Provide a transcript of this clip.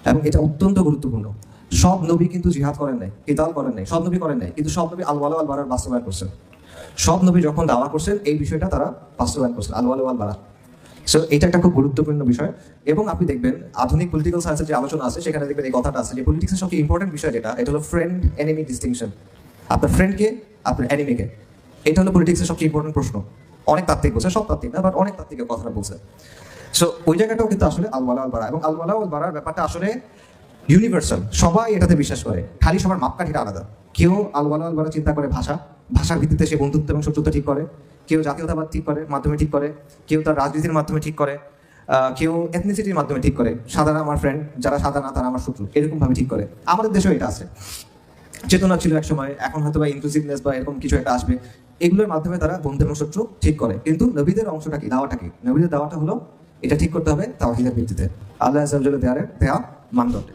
এবং এটা অত্যন্ত গুরুত্বপূর্ণ। সব নবী কিন্তু জিহাদ করেন নাই, কিতাল করেন নাই, সব নবী করেন নাই, কিন্তু সব নবী আল ওয়ালা ওয়াল বারার বাস্তবায়ন করছেন। সব নবী যখন দাওয়া করছেন এই বিষয়টা তারা বাস্তবায়ন করছেন, আল ওয়ালা ওয়াল বারা। সো এটা একটা খুব গুরুত্বপূর্ণ বিষয়। এবং আপনি দেখবেন আধুনিক পলিটিক্যাল সায়েন্সের যে আলোচনা আছে সেখানে দেখবেন এই কথাটা আছে যে পলিটিক্সের সবচেয়ে ইম্পর্টেন্ট বিষয় যেটা, এটা হলো ফ্রেন্ড এনিমি ডিস্টিংশন। আপনার ফ্রেন্ডকে, আপনার এনিমিকে, এটা হলো পলিটিক্সের সবচেয়ে ইম্পর্টেন্ট প্রশ্ন। অনেক তাত্ত্বিক বলছে, সব তাত্ত্বিক না, বাট অনেক তাত্ত্বিকের কথাটা বলছে। সো ওই জায়গাটাও কিন্তু আসলে আল ওয়ালা আল বারা, এবং আল ওয়ালা আল বারার ব্যাপারটা আসলে ইউনিভার্সাল, সবাই এটাতে বিশ্বাস করে, খালি সবার মাপকাঠিটা আলাদা। কেউ আল ওয়ালা আল বারা চিন্তা করে ভাষার ভিত্তিতে সে বন্ধুত্ব এবং শত্রুতা ঠিক করে, কেউ জাতীয়তাবাদ ঠিক করে মাধ্যমে ঠিক করে, কেউ তার রাজনীতির মাধ্যমে ঠিক করে, কেউ এথনিসিটির মাধ্যমে ঠিক করে, সাদারা আমার ফ্রেন্ড, যারা সাদা না তারা আমার শত্রু, এরকম ভাবে ঠিক করে। আমাদের দেশেও এটা আছে, চেতনা ছিল এক সময়, এখন হয়তো বা ইনক্লুসিভনেস বা এরকম কিছু একটা আসবে, এগুলোর মাধ্যমে তারা বন্ধু এবং শত্রু ঠিক করে। কিন্তু নবীদের অংশটা কি, দাওয়াটা কি? নবীদের দাওয়াটা হলো এটা ঠিক করতে হবে তাওহীদের ভিত্তিতে, আল্লাহ আযজা ওয়া জাল্লা দেয়া মানদণ্ডে।